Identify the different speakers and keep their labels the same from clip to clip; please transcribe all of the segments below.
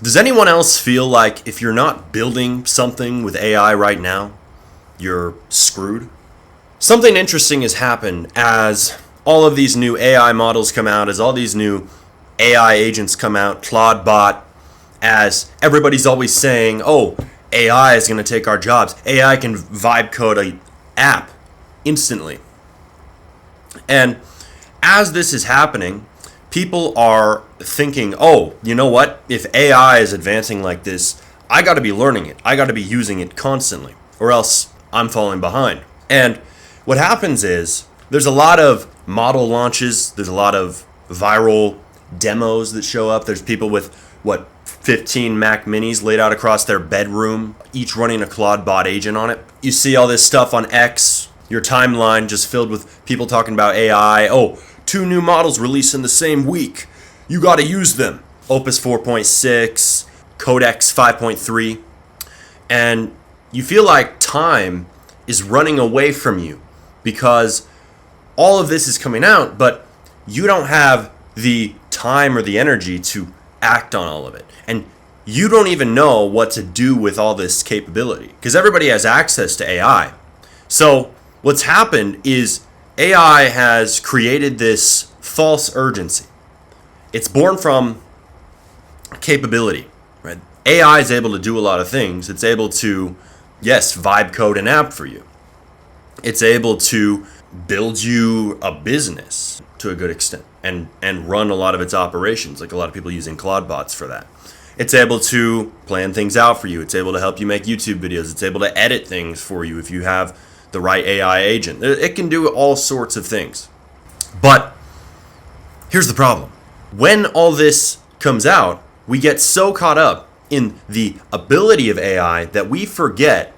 Speaker 1: Does anyone else feel like if you're not building something with AI right now, you're screwed? Something interesting has happened as all of these new AI models come out, as all these new AI agents come out, Claude bot, as everybody's always saying, oh, AI is going to take our jobs. AI can vibe code a app instantly. And as this is happening, people are thinking, oh, you know what? If AI is advancing like this, I got to be learning it. I got to be using it constantly, or else I'm falling behind. And what happens is there's a lot of model launches. There's a lot of viral demos that show up. There's people with, 15 Mac Minis laid out across their bedroom, each running a Claude bot agent on it. You see all this stuff on X, your timeline just filled with people talking about AI. Oh, 2 new models released in the same week. You got to use them. Opus 4.6, Codex 5.3. And you feel like time is running away from you because all of this is coming out, but you don't have the time or the energy to act on all of it. And you don't even know what to do with all this capability because everybody has access to AI. So what's happened is AI has created this false urgency. It's born from capability, right? AI is able to do a lot of things. It's able to, yes, vibe code an app for you. It's able to build you a business to a good extent and run a lot of its operations, like a lot of people using Claude bots for that. It's able to plan things out for you. It's able to help you make YouTube videos. It's able to edit things for you if you have the right AI agent. It can do all sorts of things. But here's the problem. When all this comes out, we get so caught up in the ability of AI that we forget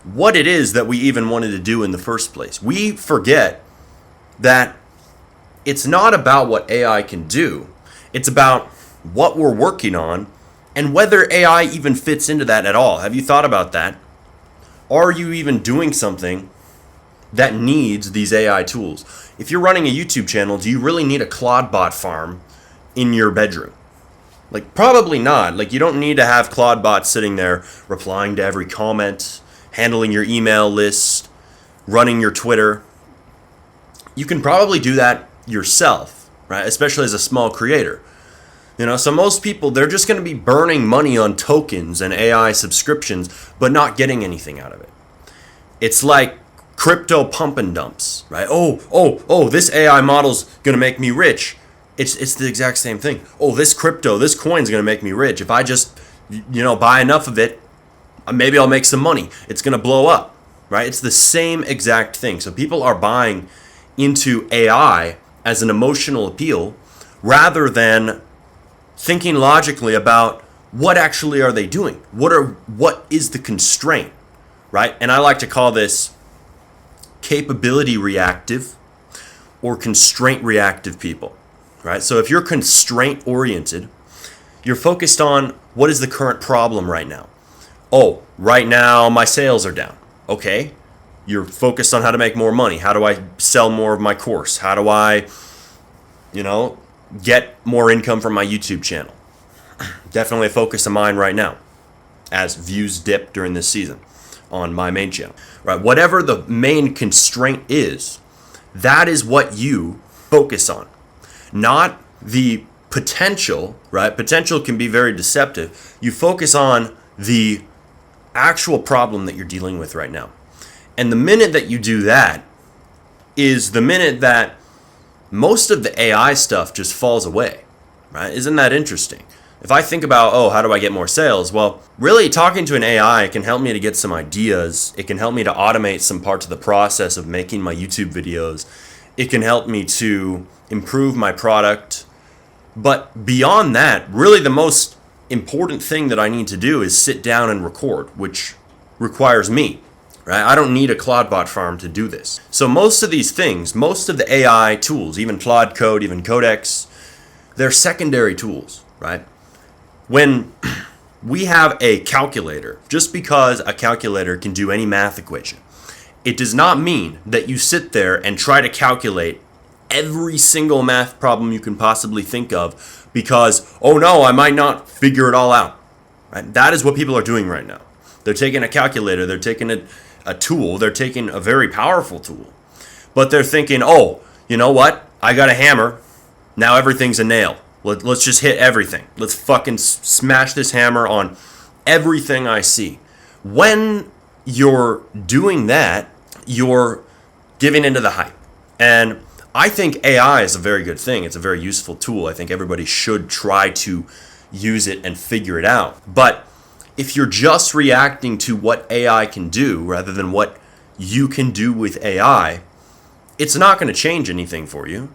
Speaker 1: what it is that we even wanted to do in the first place. We forget that it's not about what AI can do. It's about what we're working on and whether AI even fits into that at all. Have you thought about that? Are you even doing something that needs these AI tools? If you're running a YouTube channel, do you really need a Claude bot farm in your bedroom? Like, probably not. Like, you don't need to have Claude bots sitting there replying to every comment, handling your email list, running your Twitter. You can probably do that yourself, right? Especially as a small creator. So most people, they're just going to be burning money on tokens and AI subscriptions, but not getting anything out of it. It's like crypto pump and dumps, right? Oh, this AI model's going to make me rich. It's the exact same thing. Oh, this coin's going to make me rich. If I just, buy enough of it, maybe I'll make some money. It's going to blow up, right? It's the same exact thing. So people are buying into AI as an emotional appeal rather than thinking logically about what actually are they doing? What is the constraint, right? And I like to call this capability reactive or constraint reactive people, right? So if you're constraint oriented, you're focused on what is the current problem right now. Oh, right now my sales are down. Okay. You're focused on how to make more money. How do I sell more of my course? How do I, get more income from my YouTube channel? Definitely a focus of mine right now as views dip during this season on my main channel, right? Whatever the main constraint is, that is what you focus on, not the potential, right? Potential can be very deceptive. You focus on the actual problem that you're dealing with right now. And the minute that you do that is the minute that most of the AI stuff just falls away, right? Isn't that interesting? If I think about, how do I get more sales? Well, really talking to an AI can help me to get some ideas. It can help me to automate some parts of the process of making my YouTube videos. It can help me to improve my product. But beyond that, really the most important thing that I need to do is sit down and record, which requires me. Right? I don't need a Claude bot farm to do this. So most of these things, most of the AI tools, even Claude Code, even Codex, they're secondary tools, right? When we have a calculator, just because a calculator can do any math equation, it does not mean that you sit there and try to calculate every single math problem you can possibly think of because, oh no, I might not figure it all out. Right? That is what people are doing right now. They're taking a calculator, they're taking a tool, they're taking a very powerful tool, but they're thinking, oh, you know what? I got a hammer, now everything's a nail. Let's just hit everything. Let's fucking smash this hammer on everything I see. When you're doing that, you're giving into the hype. And I think AI is a very good thing. It's a very useful tool. I think everybody should try to use it and figure it out. But if you're just reacting to what AI can do rather than what you can do with AI, it's not going to change anything for you.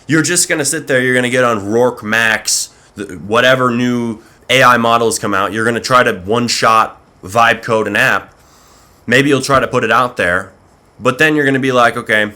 Speaker 1: You're just going to sit there, you're going to get on Rourke Max, whatever new AI models come out, you're going to try to one-shot vibe code an app. Maybe you'll try to put it out there, but then you're going to be like, okay,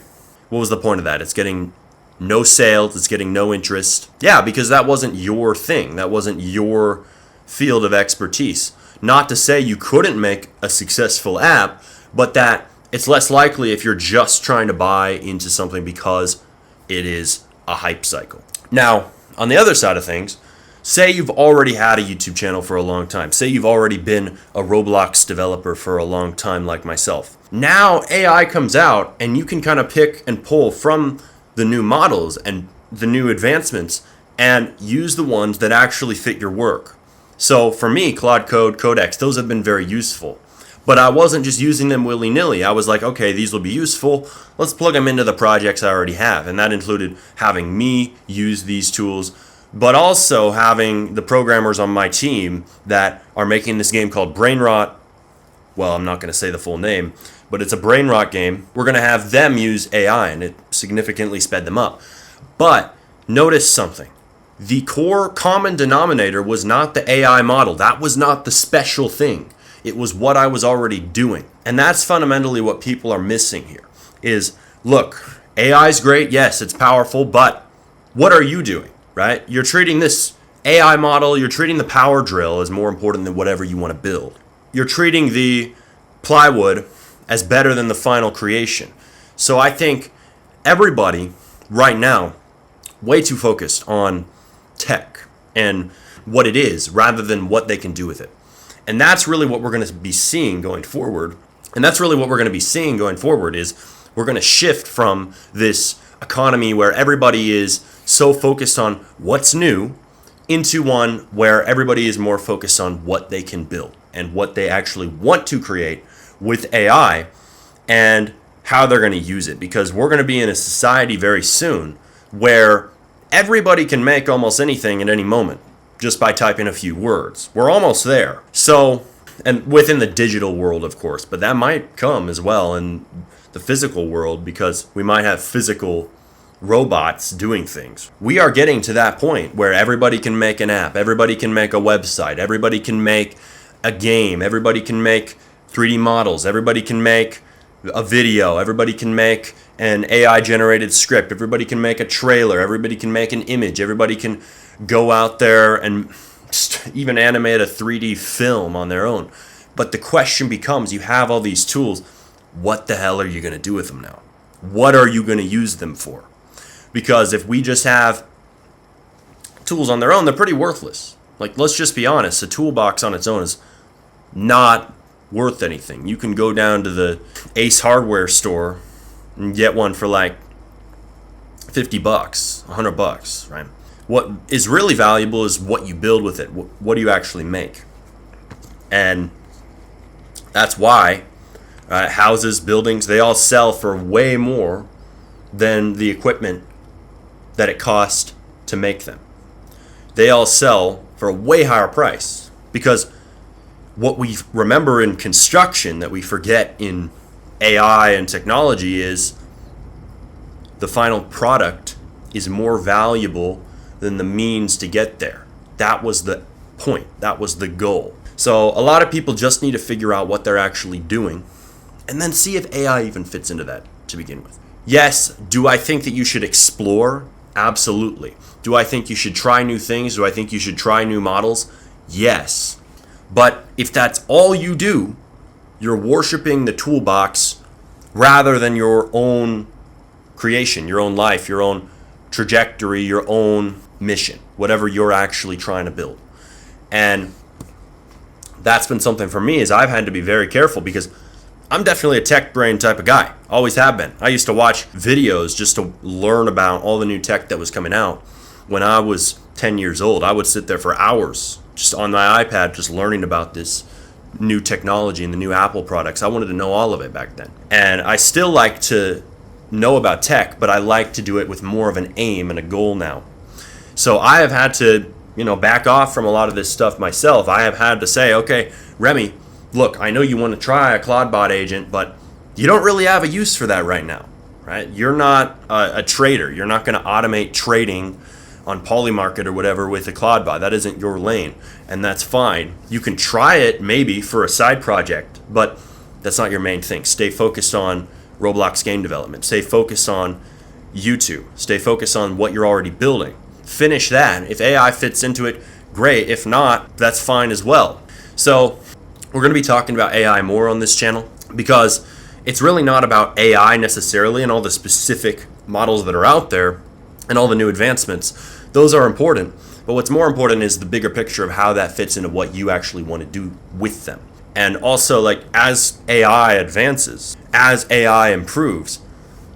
Speaker 1: what was the point of that? It's getting no sales, it's getting no interest. Yeah, because that wasn't your thing. That wasn't your field of expertise. Not to say you couldn't make a successful app, but that it's less likely if you're just trying to buy into something because it is a hype cycle. Now, on the other side of things, say you've already had a YouTube channel for a long time. Say you've already been a Roblox developer for a long time like myself. Now AI comes out and you can kind of pick and pull from the new models and the new advancements and use the ones that actually fit your work. So for me, Claude Code, Codex, those have been very useful. But I wasn't just using them willy-nilly. I was like, okay, these will be useful. Let's plug them into the projects I already have. And that included having me use these tools, but also having the programmers on my team that are making this game called Brain Rot. Well, I'm not going to say the full name, but it's a brain rot game. We're going to have them use AI, and it significantly sped them up. But notice something. The core common denominator was not the AI model. That was not the special thing. It was what I was already doing. And that's fundamentally what people are missing here is, look, AI is great. Yes, it's powerful, but what are you doing, right? You're treating this AI model, you're treating the power drill as more important than whatever you want to build. You're treating the plywood as better than the final creation. So I think everybody right now way too focused on tech and what it is rather than what they can do with it. And that's really what we're going to be seeing going forward. And that's really what we're going to be seeing going forward is we're going to shift from this economy where everybody is so focused on what's new into one where everybody is more focused on what they can build and what they actually want to create with AI and how they're going to use it. Because we're going to be in a society very soon where everybody can make almost anything at any moment just by typing a few words. We're almost there. So, and within the digital world, of course, but that might come as well in the physical world because we might have physical robots doing things. We are getting to that point where everybody can make an app, everybody can make a website, everybody can make a game, everybody can make 3D models, everybody can make a video, everybody can make an AI generated script, everybody can make a trailer, everybody can make an image, everybody can go out there and even animate a 3D film on their own. But the question becomes, you have all these tools, what the hell are you going to do with them now? What are you going to use them for? Because if we just have tools on their own, they're pretty worthless. Like, let's just be honest, a toolbox on its own is not worth anything. You can go down to the Ace Hardware store and get one for like $50, $100, right? What is really valuable is what you build with it. What do you actually make? And that's why houses, buildings, they all sell for way more than the equipment that it cost to make them. They all sell for a way higher price because what we remember in construction that we forget in AI and technology is the final product is more valuable than the means to get there. That was the point. That was the goal. So a lot of people just need to figure out what they're actually doing and then see if AI even fits into that to begin with. Yes, do I think that you should explore? Absolutely. Do I think you should try new things? Do I think you should try new models? Yes. But if that's all you do, you're worshiping the toolbox rather than your own creation, your own life, your own trajectory, your own mission, whatever you're actually trying to build. And that's been something for me, is I've had to be very careful, because I'm definitely a tech brain type of guy. Always have been. I used to watch videos just to learn about all the new tech that was coming out. When I was 10 years old, I would sit there for hours just on my iPad just learning about this new technology and the new Apple products. I wanted to know all of it back then. And I still like to know about tech, but I like to do it with more of an aim and a goal now. So I have had to, back off from a lot of this stuff myself. I have had to say, okay, Remy, look, I know you want to try a Claudebot agent, but you don't really have a use for that right now, right? You're not a trader. You're not going to automate trading on Polymarket or whatever with a Claudebot. That isn't your lane, and that's fine. You can try it maybe for a side project, but that's not your main thing. Stay focused on Roblox game development. Stay focused on YouTube. Stay focused on what you're already building. Finish that. If AI fits into it, great. If not, that's fine as well. So we're going to be talking about AI more on this channel, because it's really not about AI necessarily and all the specific models that are out there and all the new advancements. Those are important, but what's more important is the bigger picture of how that fits into what you actually want to do with them. And also, like, as AI advances, as AI improves,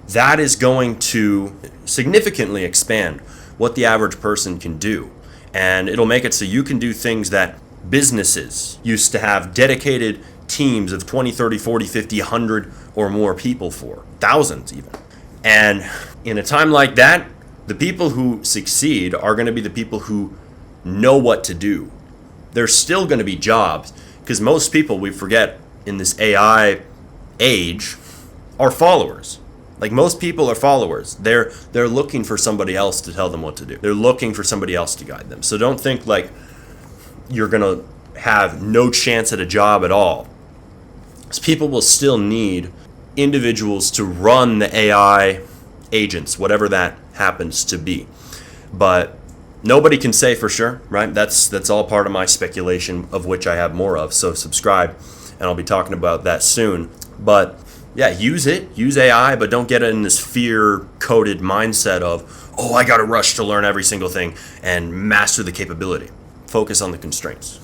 Speaker 1: that is going to significantly expand what the average person can do. And it'll make it so you can do things that businesses used to have dedicated teams of 20, 30, 40, 50, 100 or more people for, thousands even. And in a time like that, the people who succeed are going to be the people who know what to do. There's still going to be jobs, because most people, we forget, in this AI age are followers. Like, most people are followers. They're looking for somebody else to tell them what to do. They're looking for somebody else to guide them. So don't think like you're going to have no chance at a job at all. Because people will still need individuals to run the AI agents, whatever that happens to be. But nobody can say for sure, right? That's all part of my speculation, of which I have more of. So subscribe, and I'll be talking about that soon. But yeah, use AI, but don't get in this fear-coded mindset of, oh, I got to rush to learn every single thing and master the capability. Focus on the constraints.